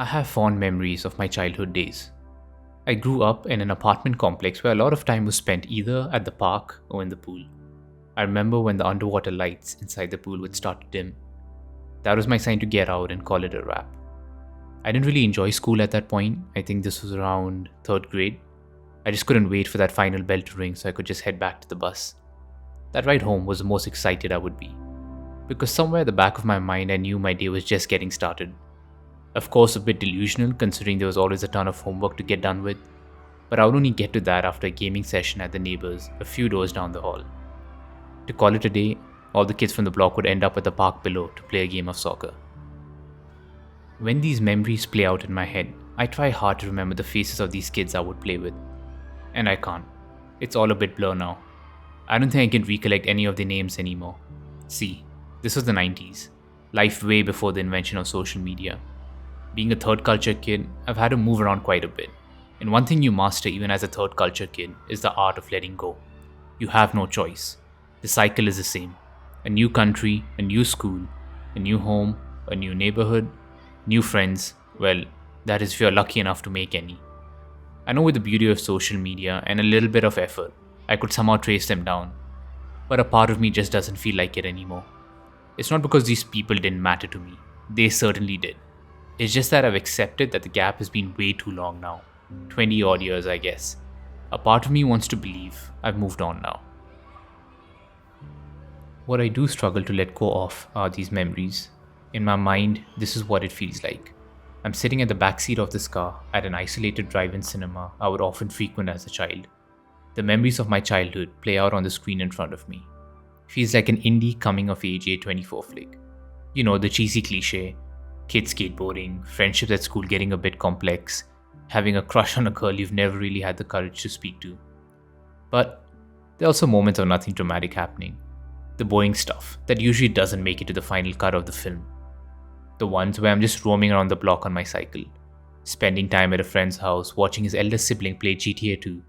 I have fond memories of my childhood days. I grew up in an apartment complex where a lot of time was spent either at the park or in the pool. I remember when the underwater lights inside the pool would start to dim. That was my sign to get out and call it a wrap. I didn't really enjoy school at that point. I think this was around 3rd grade. I just couldn't wait for that final bell to ring so I could just head back to the bus. That ride home was the most excited I would be, because somewhere at the back of my mind I knew my day was just getting started. Of course, a bit delusional considering there was always a ton of homework to get done with, but I would only get to that after a gaming session at the neighbors a few doors down the hall. To call it a day, all the kids from the block would end up at the park below to play a game of soccer. When these memories play out in my head, I try hard to remember the faces of these kids I would play with. And I can't. It's all a bit blur now. I don't think I can recollect any of their names anymore. See, this was the 90s. Life way before the invention of social media. Being a third culture kid, I've had to move around quite a bit. And one thing you master even as a third culture kid is the art of letting go. You have no choice. The cycle is the same. A new country, a new school, a new home, a new neighborhood, new friends. Well, that is if you're lucky enough to make any. I know with the beauty of social media and a little bit of effort, I could somehow trace them down. But a part of me just doesn't feel like it anymore. It's not because these people didn't matter to me. They certainly did. It's just that I've accepted that the gap has been way too long now. 20 odd years, I guess. A part of me wants to believe I've moved on now. What I do struggle to let go of are these memories. In my mind, this is what it feels like. I'm sitting at the backseat of this car at an isolated drive-in cinema I would often frequent as a child. The memories of my childhood play out on the screen in front of me. Feels like an indie coming-of-age A24 flick. You know, the cheesy cliche. Kids skateboarding, friendships at school getting a bit complex, having a crush on a girl you've never really had the courage to speak to. But there are also moments of nothing dramatic happening. The boring stuff that usually doesn't make it to the final cut of the film. The ones where I'm just roaming around the block on my cycle, spending time at a friend's house watching his elder sibling play GTA 2,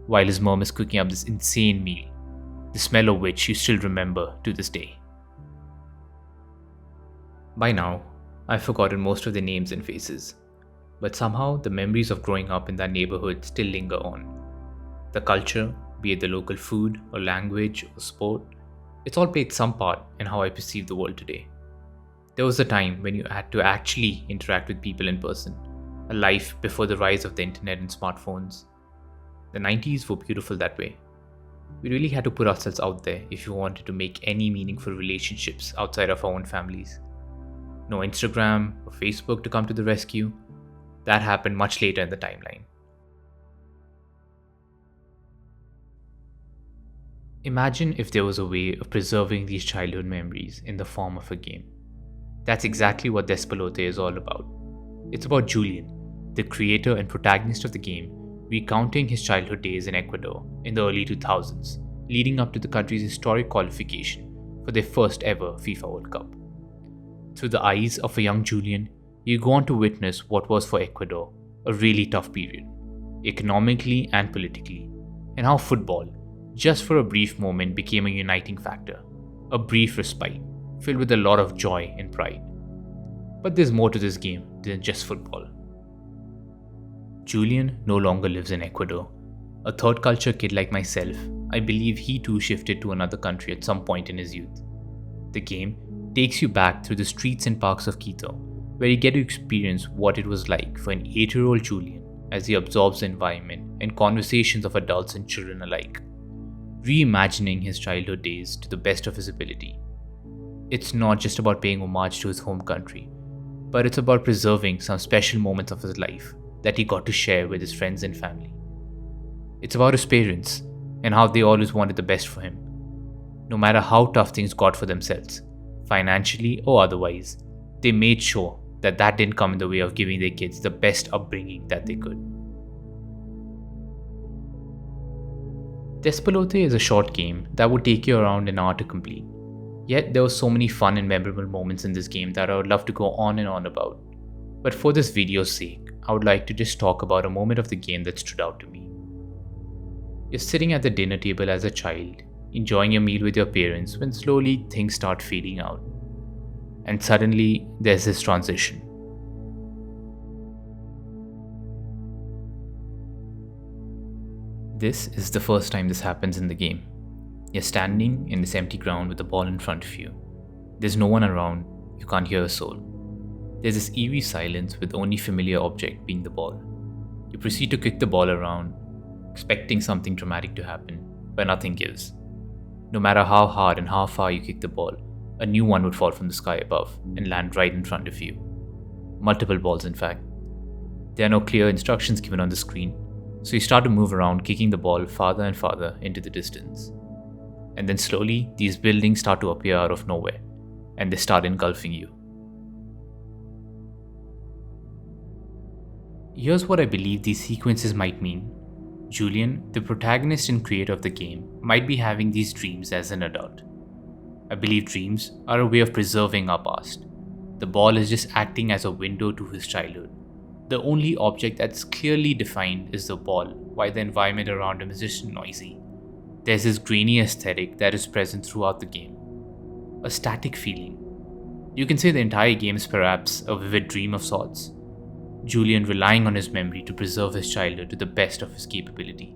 while his mom is cooking up this insane meal, the smell of which you still remember to this day. By now, I've forgotten most of the names and faces, but somehow the memories of growing up in that neighborhood still linger on. The culture, be it the local food or language or sport, it's all played some part in how I perceive the world today. There was a time when you had to actually interact with people in person, a life before the rise of the internet and smartphones. The 90s were beautiful that way. We really had to put ourselves out there if you wanted to make any meaningful relationships outside of our own families. No Instagram or Facebook to come to the rescue. That happened much later in the timeline. Imagine if there was a way of preserving these childhood memories in the form of a game. That's exactly what Despelote is all about. It's about Julián, the creator and protagonist of the game, recounting his childhood days in Ecuador in the early 2000s, leading up to the country's historic qualification for their first ever FIFA World Cup. Through the eyes of a young Julián, you go on to witness what was for Ecuador a really tough period, economically and politically, and how football, just for a brief moment, became a uniting factor, a brief respite, filled with a lot of joy and pride. But there's more to this game than just football. Julián no longer lives in Ecuador. A third culture kid like myself, I believe he too shifted to another country at some point in his youth. The game takes you back through the streets and parks of Quito, where you get to experience what it was like for an 8-year-old Julián as he absorbs the environment and conversations of adults and children alike, reimagining his childhood days to the best of his ability. It's not just about paying homage to his home country, but it's about preserving some special moments of his life that he got to share with his friends and family. It's about his parents and how they always wanted the best for him. No matter how tough things got for themselves, financially or otherwise, they made sure that that didn't come in the way of giving their kids the best upbringing that they could. Despelote is a short game that would take you around an hour to complete. Yet there were so many fun and memorable moments in this game that I would love to go on and on about. But for this video's sake, I would like to just talk about a moment of the game that stood out to me. You're sitting at the dinner table as a child, enjoying your meal with your parents when slowly things start fading out. And suddenly there's this transition. This is the first time this happens in the game. You're standing in this empty ground with a ball in front of you. There's no one around, you can't hear a soul. There's this eerie silence with the only familiar object being the ball. You proceed to kick the ball around, expecting something dramatic to happen, but nothing gives. No matter how hard and how far you kick the ball, a new one would fall from the sky above and land right in front of you. Multiple balls, in fact. There are no clear instructions given on the screen, so you start to move around, kicking the ball farther and farther into the distance. And then slowly, these buildings start to appear out of nowhere, and they start engulfing you. Here's what I believe these sequences might mean. Julián, the protagonist and creator of the game, might be having these dreams as an adult. I believe dreams are a way of preserving our past. The ball is just acting as a window to his childhood. The only object that's clearly defined is the ball, while the environment around him is just noisy. There's this grainy aesthetic that is present throughout the game. A static feeling. You can say the entire game is perhaps a vivid dream of sorts. Julián relying on his memory to preserve his childhood to the best of his capability.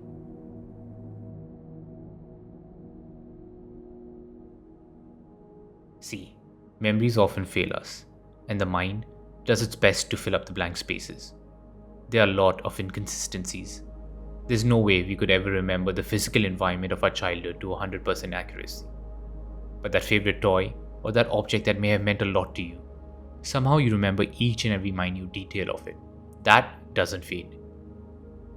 See, memories often fail us, and the mind does its best to fill up the blank spaces. There are a lot of inconsistencies. There's no way we could ever remember the physical environment of our childhood to 100% accuracy. But that favorite toy, or that object that may have meant a lot to you, somehow you remember each and every minute detail of it. That doesn't fade.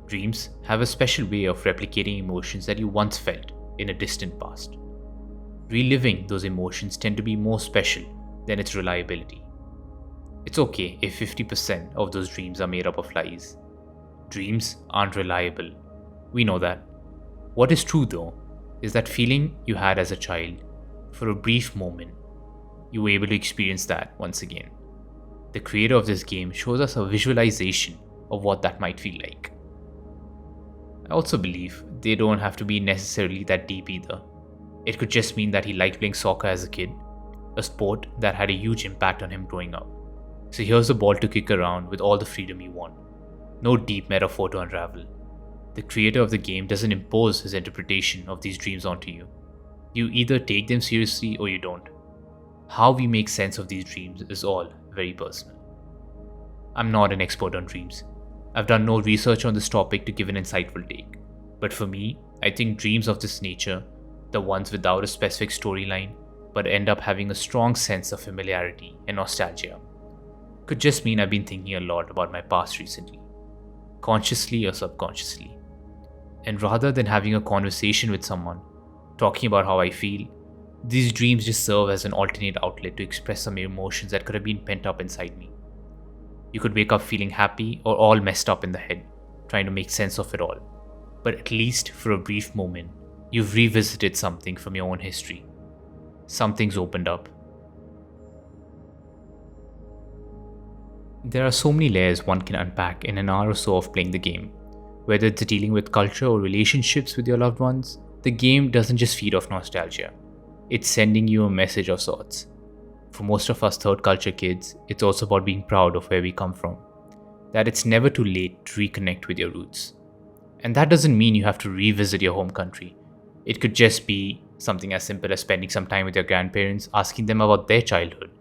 Dreams have a special way of replicating emotions that you once felt in a distant past. Reliving those emotions tend to be more special than its reliability. It's okay if 50% of those dreams are made up of lies. Dreams aren't reliable. We know that. What is true though, is that feeling you had as a child, for a brief moment, you were able to experience that once again. The creator of this game shows us a visualization of what that might feel like. I also believe they don't have to be necessarily that deep either. It could just mean that he liked playing soccer as a kid, a sport that had a huge impact on him growing up. So here's the ball to kick around with all the freedom you want. No deep metaphor to unravel. The creator of the game doesn't impose his interpretation of these dreams onto you. You either take them seriously or you don't. How we make sense of these dreams is all very personal. I'm not an expert on dreams. I've done no research on this topic to give an insightful take. But for me, I think dreams of this nature, the ones without a specific storyline, but end up having a strong sense of familiarity and nostalgia, could just mean I've been thinking a lot about my past recently, consciously or subconsciously. And rather than having a conversation with someone, talking about how I feel, these dreams just serve as an alternate outlet to express some emotions that could have been pent up inside me. You could wake up feeling happy or all messed up in the head, trying to make sense of it all. But at least for a brief moment, you've revisited something from your own history. Something's opened up. There are so many layers one can unpack in an hour or so of playing the game. Whether it's dealing with culture or relationships with your loved ones, the game doesn't just feed off nostalgia. It's sending you a message of sorts. For most of us third culture kids, it's also about being proud of where we come from. That it's never too late to reconnect with your roots. And that doesn't mean you have to revisit your home country. It could just be something as simple as spending some time with your grandparents, asking them about their childhood,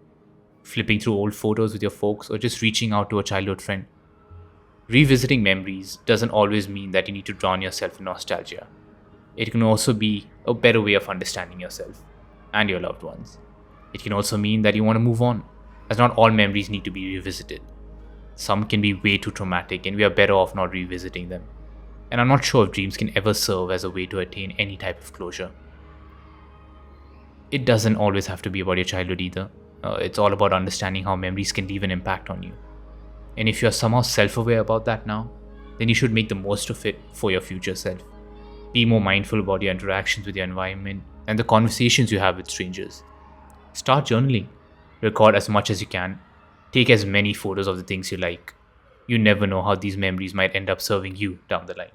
flipping through old photos with your folks, or just reaching out to a childhood friend. Revisiting memories doesn't always mean that you need to drown yourself in nostalgia. It can also be a better way of understanding yourself and your loved ones. It can also mean that you want to move on, as not all memories need to be revisited. Some can be way too traumatic and we are better off not revisiting them. And I'm not sure if dreams can ever serve as a way to attain any type of closure. It doesn't always have to be about your childhood either. It's all about understanding how memories can leave an impact on you. And if you're somehow self-aware about that now, then you should make the most of it for your future self. Be more mindful about your interactions with your environment and the conversations you have with strangers. Start journaling. Record as much as you can. Take as many photos of the things you like. You never know how these memories might end up serving you down the line.